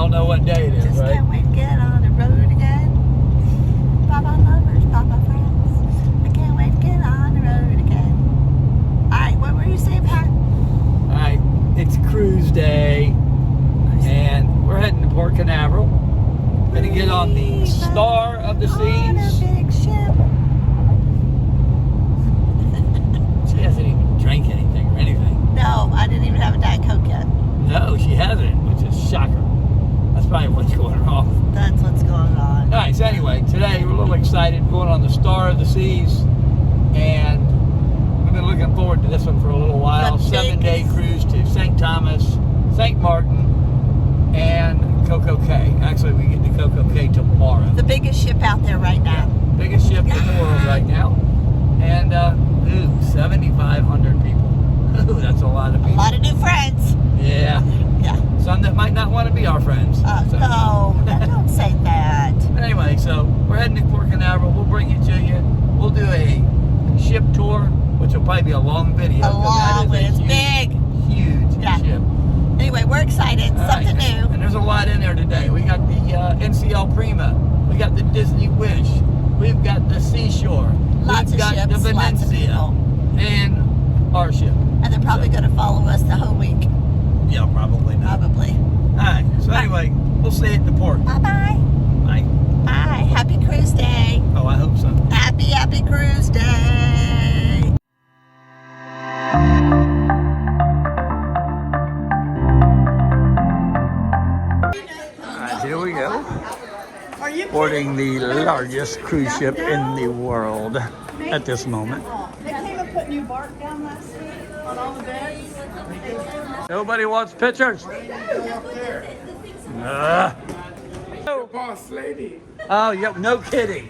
don't know what day it is, Just right? can't wait to get on the road again. Bye-bye lovers, bye-bye friends. I can't wait to get on the road again. Alright, what were you saying, Pat? Alright, it's cruise day, and we're heading to Port Canaveral. We're going to get on the Star of the On a Seas. big ship. She hasn't even drank anything or anything. No, I didn't even have a Diet Coke yet. No, she hasn't, which is shocker. That's probably what's going on. That's what's going on. Alright, so anyway, today we're a little excited going on the Star of the Seas, and we've been looking forward to this one for a little while. 7-day cruise to St. Thomas, St. Martin, and Coco Cay. Actually, we get to Coco Cay tomorrow. The biggest ship out there right now. Biggest ship in the world right now. And, 7,500 people. Ooh, that's a lot of people. A lot of new friends. Yeah. Yeah. Some that might not want to be our friends. So. No, don't say that. Anyway, so we're heading to Port Canaveral. We'll bring it to you. We'll do a ship tour, which will probably be a long video. It's big. Huge ship. Anyway, we're excited. Something new. And there's a lot in there today. We got the NCL Prima. We got the Disney Wish. We've got the Seashore. Lots We've of got ships, the lots of Venezia. people. And our ship. And they're probably going to follow us the whole week. Yeah, probably not. Probably. All right. So anyway, we'll see you at the port. Bye-bye. Bye. Bye. Happy cruise day. Oh, I hope so. Happy cruise day. Here we go. Boarding the largest cruise ship in the world at this moment. They came and put new bark down last week on all the beds. Nobody wants pictures. Boss lady. Oh, yep, no kidding.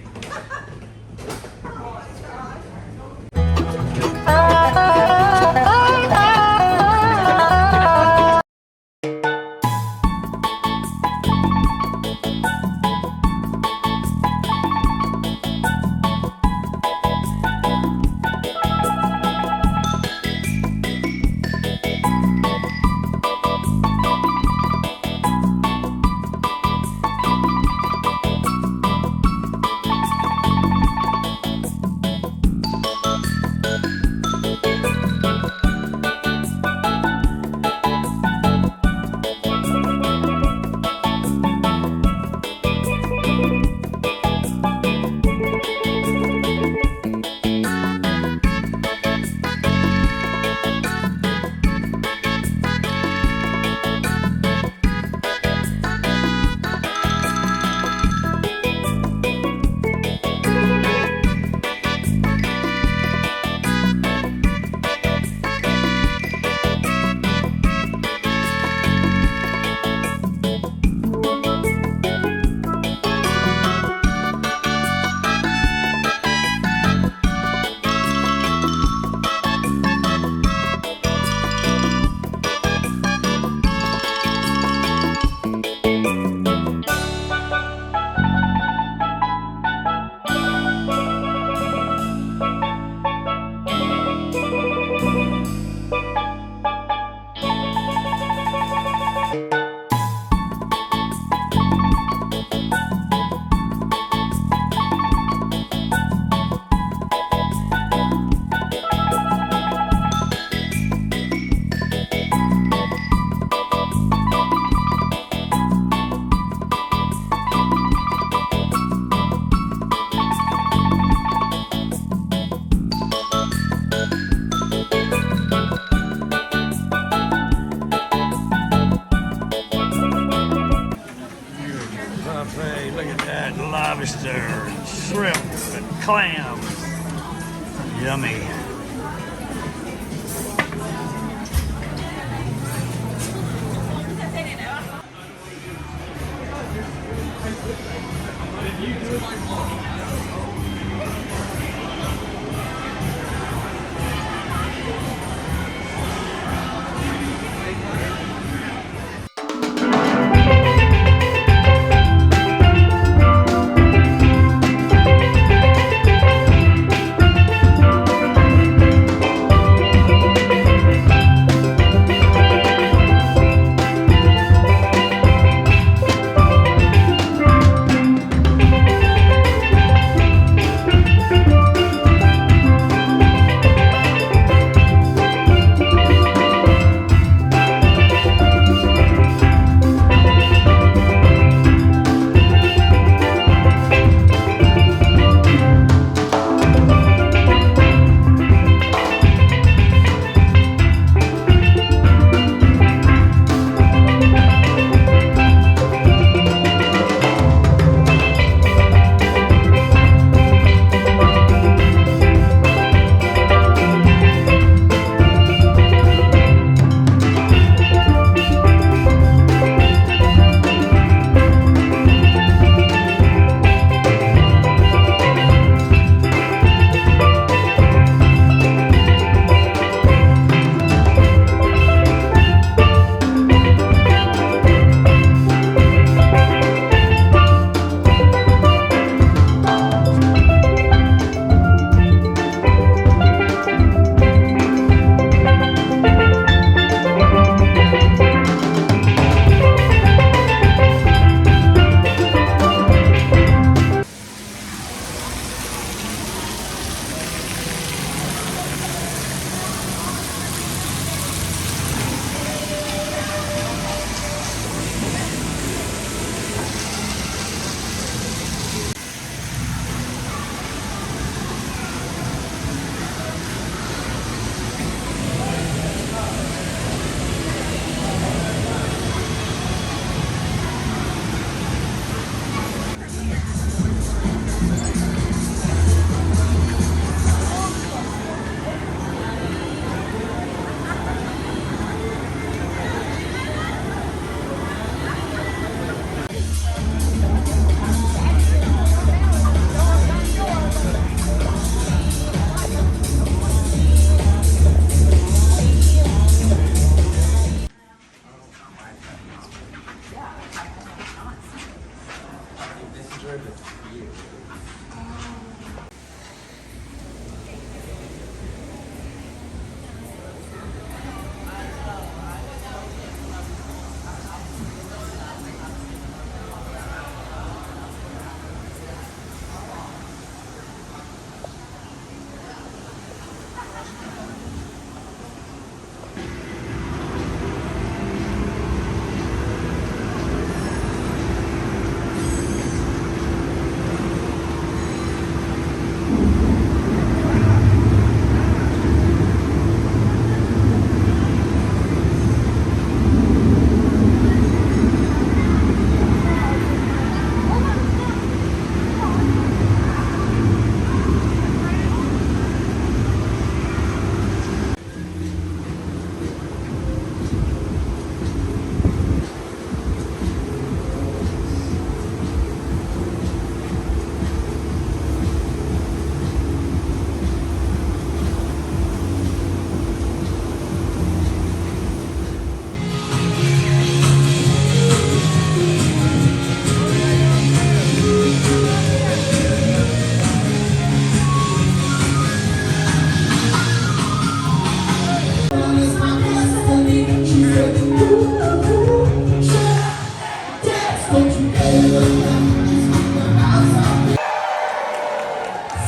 lobster and shrimp and clams. Yummy.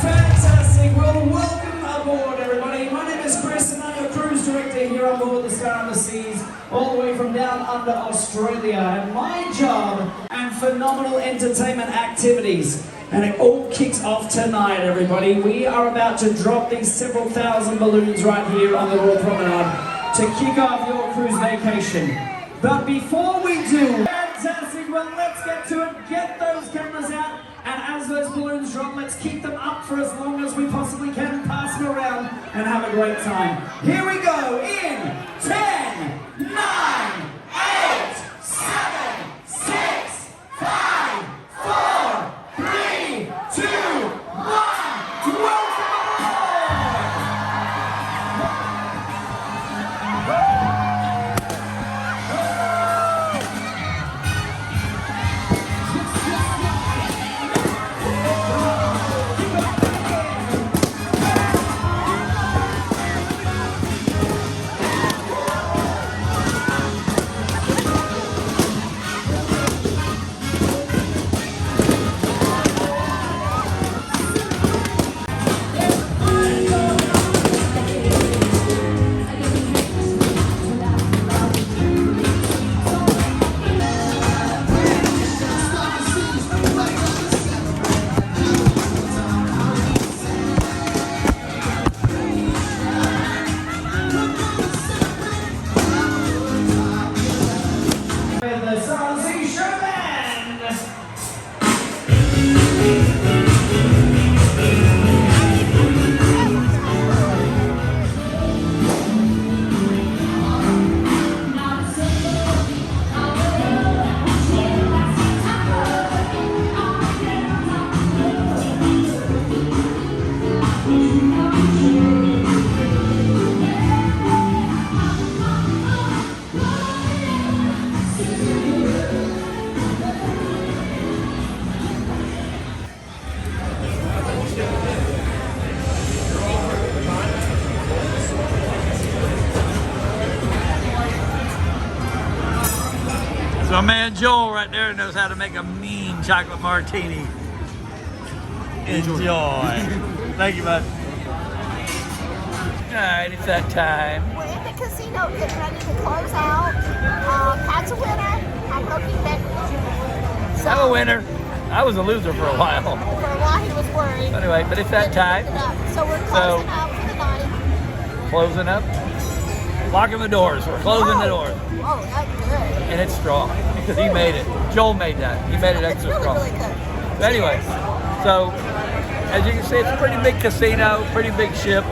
Fantastic. Well, welcome aboard, everybody. My name is Chris, and I'm the cruise director here on board the Star on the Seas, all the way from down under Australia. And my job and phenomenal entertainment activities. And it all kicks off tonight, everybody. We are about to drop these several thousand balloons right here on the Royal Promenade to kick off your cruise vacation. But before we do, fantastic, well, let's get to it. Get those cameras out. And as those balloons drop, let's keep them up for as long as we possibly can, pass them around, and have a great time. Here we go in 10, 9, 8, 7, 6, 5, 4, 3, 2, 1. Welcome the South Sea Showman! So man Joel right there knows how to make a mean chocolate martini. Enjoy. Thank you, bud. Alright, it's that time. We're in the casino getting ready to close out. Pat's a winner. I'm looking back. So, I'm a winner. I was a loser for a while. For a while he was worried. Anyway, but it's that time. So we're closing out for the night. Closing up. Locking the doors. We're closing the doors. Oh, that's good. And it's strong because he made it. Joel made that. He made it extra It's really, strong. really good. But anyway, so as you can see, it's a pretty big casino, pretty big ship.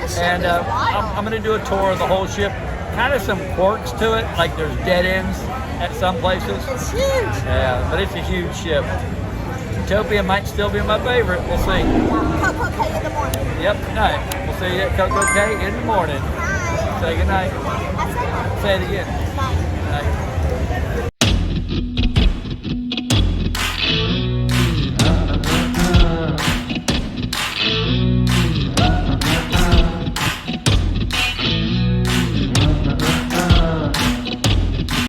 This ship And is wild. I'm going to do a tour of the whole ship. Kind of some quirks to it, like there's dead ends at some places. It's huge. Yeah, but it's a huge ship. Utopia might still be my favorite. We'll see. Coco K in the morning. Yep, good night. We'll see you at Coco K in the morning. Hi. Say good night. I said that. Say it again. Night. Good night.